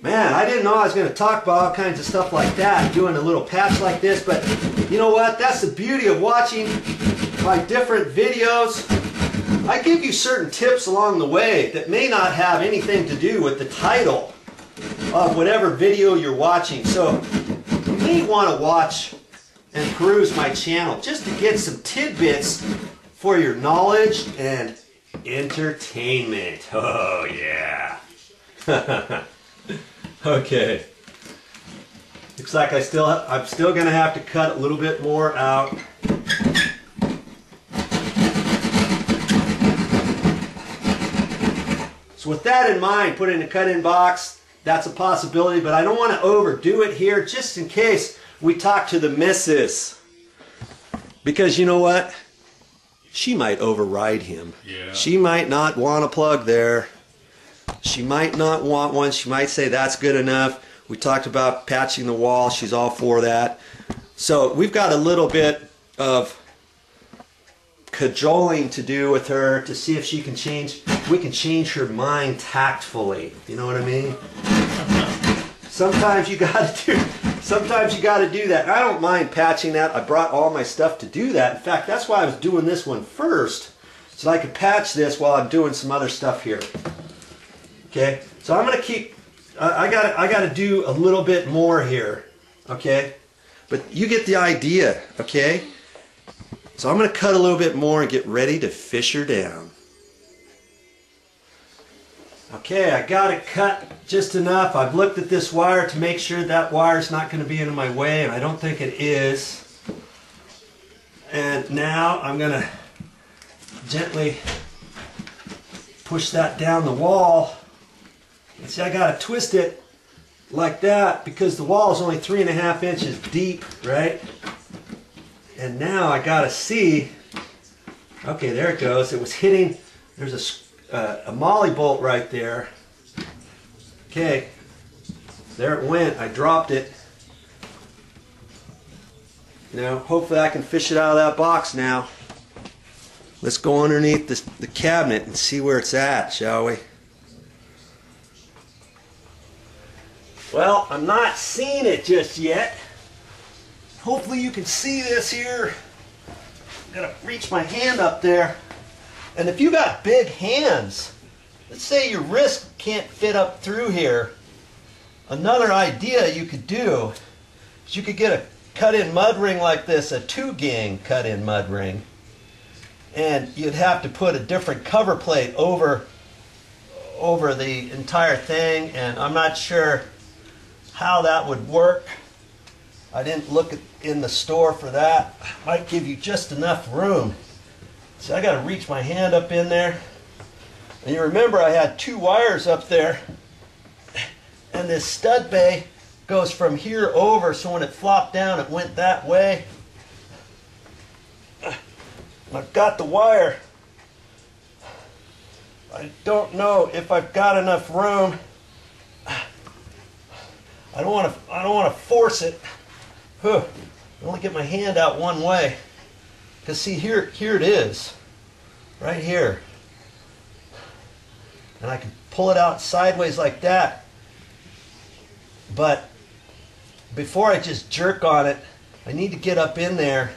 Man, I didn't know I was going to talk about all kinds of stuff like that, doing a little patch like this, but you know what? That's the beauty of watching my different videos. I give you certain tips along the way that may not have anything to do with the title of whatever video you're watching. So you may want to watch and peruse my channel just to get some tidbits for your knowledge and entertainment. Oh yeah. Okay. Looks like I'm still gonna have to cut a little bit more out. So with that in mind, put it in a cut-in box. That's a possibility, but I don't want to overdo it here just in case we talk to the missus. Because you know what? She might override him. Yeah. She might not want a plug there. She might not want one. She might say that's good enough. We talked about patching the wall. She's all for that. So we've got a little bit of cajoling to do with her to see if she can change. We can change her mind tactfully. You know what I mean? Sometimes you gotta do that. I don't mind patching that. I brought all my stuff to do that. In fact, that's why I was doing this one first, so I could patch this while I'm doing some other stuff here. Okay, so I'm gonna keep. I gotta do a little bit more here. Okay, but you get the idea. Okay, so I'm gonna cut a little bit more and get ready to fish her down. Okay, I got it cut just enough. I've looked at this wire to make sure that wire's not going to be in my way, and I don't think it is. And now I'm going to gently push that down the wall. And see, I got to twist it like that because the wall is only 3.5 inches deep, right? And now I got to see. Okay, there it goes. It was hitting. There's a molly bolt right there. Okay, there it went. I dropped it. Now, hopefully I can fish it out of that box now. Let's go underneath the cabinet and see where it's at, shall we? Well, I'm not seeing it just yet. Hopefully you can see this here. I'm gonna reach my hand up there. And if you got big hands, let's say your wrist can't fit up through here, another idea you could do is you could get a cut-in mud ring like this, a 2-gang cut-in mud ring, and you'd have to put a different cover plate over the entire thing, and I'm not sure how that would work. I didn't look in the store for that. Might give you just enough room. So I got to reach my hand up in there. And you remember I had 2 wires up there. And this stud bay goes from here over, so when it flopped down it went that way. I've got the wire. I don't know if I've got enough room. I don't want to force it. I only get my hand out one way. Because see, here it is, right here. And I can pull it out sideways like that. But before I just jerk on it, I need to get up in there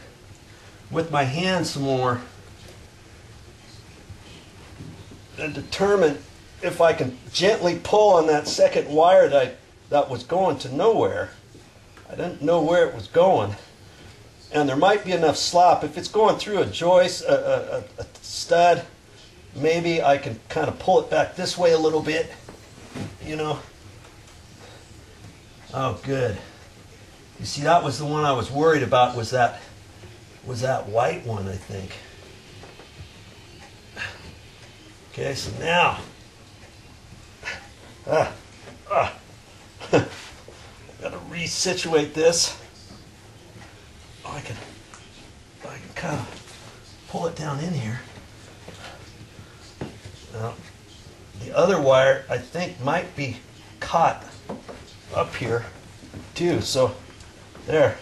with my hand some more and determine if I can gently pull on that second wire that was going to nowhere. I didn't know where it was going. And there might be enough slop. If it's going through a joist, a stud, maybe I can kind of pull it back this way a little bit, you know. Oh, good. You see, that was the one I was worried about, was that white one, I think. Okay, so now, got to resituate this. I can kind of pull it down in here. Now, the other wire I think might be caught up here too. So there.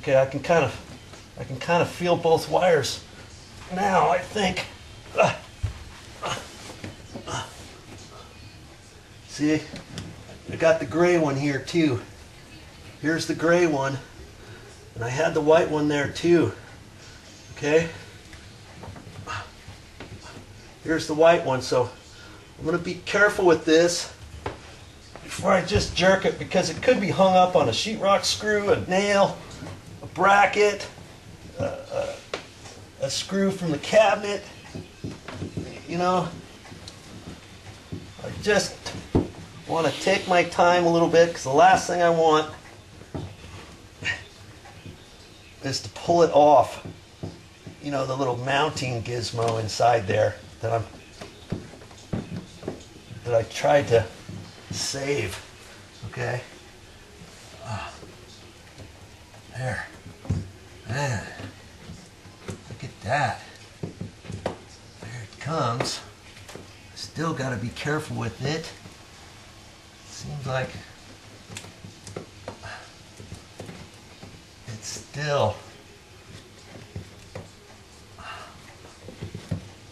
Okay, I can kind of feel both wires now, I think. See, I got the gray one here too. Here's the gray one. And I had the white one there too. Okay? Here's the white one. So I'm going to be careful with this before I just jerk it, because it could be hung up on a sheetrock screw, a nail, a bracket, a screw from the cabinet. You know, I just want to take my time a little bit, because the last thing I want is to pull it off. You know, the little mounting gizmo inside there that I tried to save. Okay. There. Man. Look at that. There it comes. Still got to be careful with it. Seems like it's still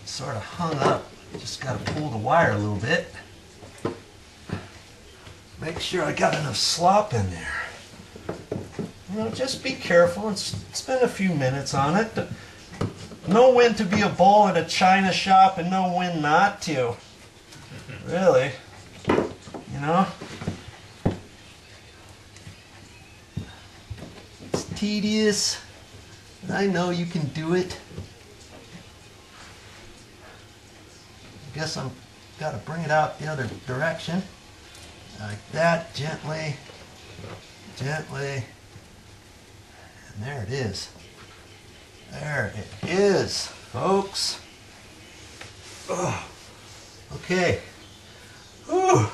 sort of hung up. Just got to pull the wire a little bit. Make sure I got enough slop in there. You know, just be careful and spend a few minutes on it. Know when to be a bull at a china shop and know when not to. Really. You know? It's tedious. I know you can do it. I guess I'm got to bring it out the other direction. Like that, gently, gently. And there it is. There it is, folks. Oh, okay. Ooh.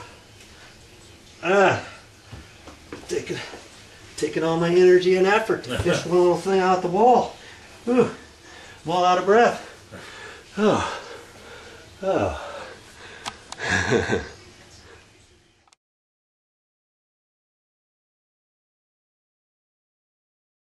Taking all my energy and effort to fish one little thing out the wall. Ooh. I'm all out of breath. Oh. Oh.